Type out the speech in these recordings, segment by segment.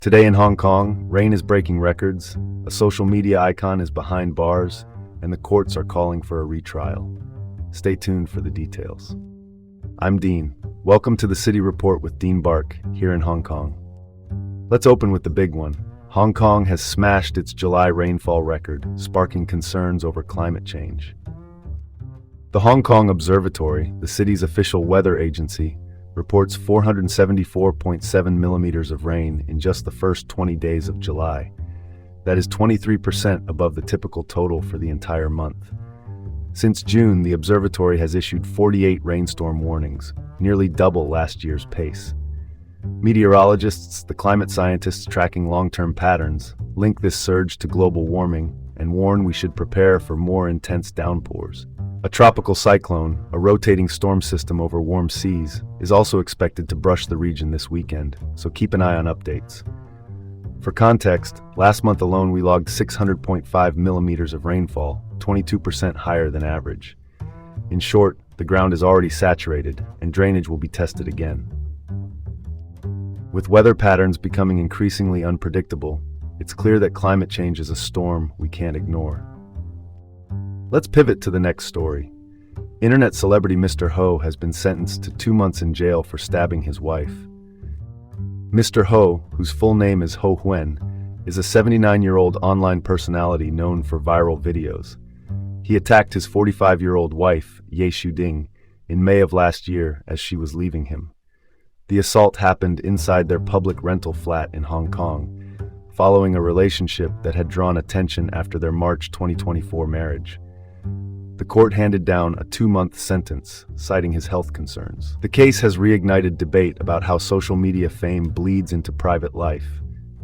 Today in Hong Kong, rain is breaking records, a social media icon is behind bars, and the courts are calling for a retrial. Stay tuned for the details. I'm Dean. Welcome to the City Report with Dean Bark, here in Hong Kong. Let's open with the big one. Hong Kong has smashed its July rainfall record, sparking concerns over climate change. The Hong Kong Observatory, the city's official weather agency, reports 474.7 millimeters of rain in just the first 20 days of July. That is 23% above the typical total for the entire month. Since June, the observatory has issued 48 rainstorm warnings, nearly double last year's pace. Meteorologists, the climate scientists tracking long-term patterns, link this surge to global warming and warn we should prepare for more intense downpours. A tropical cyclone, a rotating storm system over warm seas, is also expected to brush the region this weekend, so keep an eye on updates. For context, last month alone we logged 600.5 millimeters of rainfall, 22% higher than average. In short, the ground is already saturated, and drainage will be tested again. With weather patterns becoming increasingly unpredictable, it's clear that climate change is a storm we can't ignore. Let's pivot to the next story. Internet celebrity Mr. Ho has been sentenced to 2 months in jail for stabbing his wife. Mr. Ho, whose full name is Ho Huen, is a 79-year-old online personality known for viral videos. He attacked his 45-year-old wife, Ye Shuding, in May of last year as she was leaving him. The assault happened inside their public rental flat in Hong Kong, following a relationship that had drawn attention after their March 2024 marriage. The court handed down a 2-month sentence, citing his health concerns. The case has reignited debate about how social media fame bleeds into private life,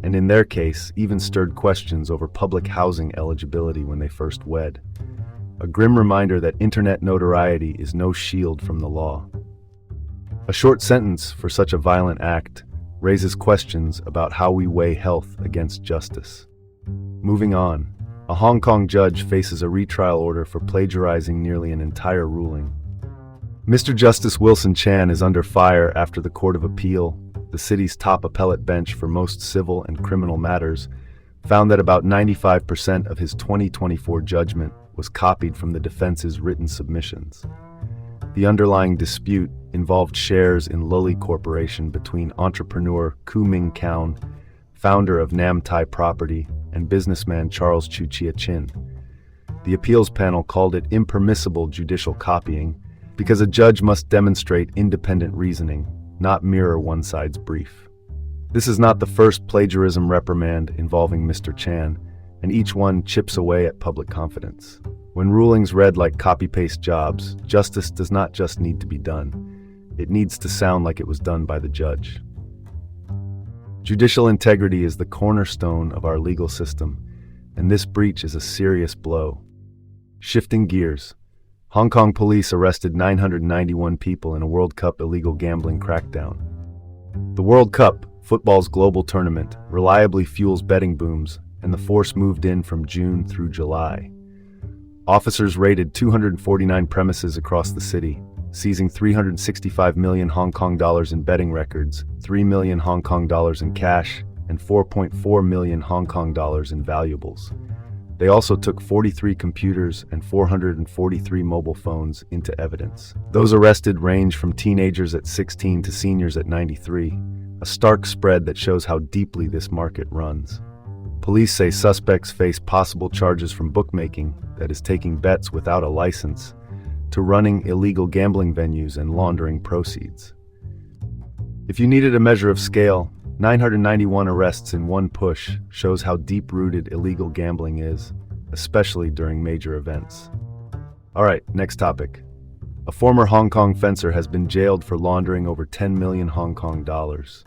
and in their case, even stirred questions over public housing eligibility when they first wed. A grim reminder that internet notoriety is no shield from the law. A short sentence for such a violent act raises questions about how we weigh health against justice. Moving on. A Hong Kong judge faces a retrial order for plagiarizing nearly an entire ruling. Mr. Justice Wilson Chan is under fire after the Court of Appeal, the city's top appellate bench for most civil and criminal matters, found that about 95% of his 2024 judgment was copied from the defense's written submissions. The underlying dispute involved shares in Lully Corporation between entrepreneur Koo Ming Kaun, founder of Nam Thai Property, and businessman Charles Chu Chia Chin. The appeals panel called it impermissible judicial copying because a judge must demonstrate independent reasoning, not mirror one side's brief. This is not the first plagiarism reprimand involving Mr. Chan, and each one chips away at public confidence. When rulings read like copy-paste jobs, justice does not just need to be done. It needs to sound like it was done by the judge. Judicial integrity is the cornerstone of our legal system, and this breach is a serious blow. Shifting gears, Hong Kong police arrested 991 people in a World Cup illegal gambling crackdown. The World Cup, football's global tournament, reliably fuels betting booms, and the force moved in from June through July. Officers raided 249 premises across the city, seizing 365 million Hong Kong dollars in betting records, 3 million Hong Kong dollars in cash, and 4.4 million Hong Kong dollars in valuables. They also took 43 computers and 443 mobile phones into evidence. Those arrested range from teenagers at 16 to seniors at 93, a stark spread that shows how deeply this market runs. Police say suspects face possible charges from bookmaking, that is taking bets without a license, to running illegal gambling venues and laundering proceeds. If you needed a measure of scale, 991 arrests in one push shows how deep-rooted illegal gambling is, especially during major events. Alright, next topic. A former Hong Kong fencer has been jailed for laundering over 10 million Hong Kong dollars.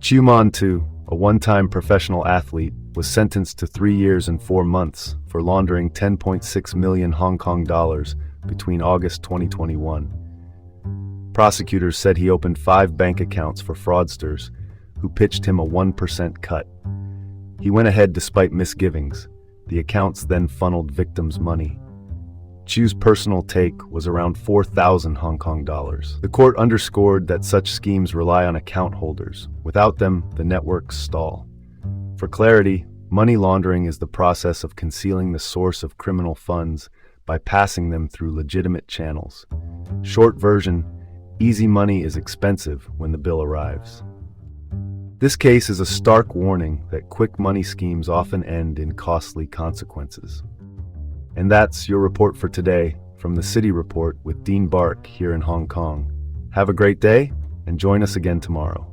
Chiu Man Tu, a one-time professional athlete, was sentenced to 3 years and 4 months for laundering 10.6 million Hong Kong dollars between August 2021. Prosecutors said he opened 5 bank accounts for fraudsters who pitched him a 1% cut. He went ahead despite misgivings. The accounts then funneled victims' money. Chiu's personal take was around 4,000 Hong Kong dollars. The court underscored that such schemes rely on account holders. Without them, the networks stall. For clarity, money laundering is the process of concealing the source of criminal funds by passing them through legitimate channels. Short version, easy money is expensive when the bill arrives. This case is a stark warning that quick money schemes often end in costly consequences. And that's your report for today from the City Report with Dean Bark here in Hong Kong. Have a great day and join us again tomorrow.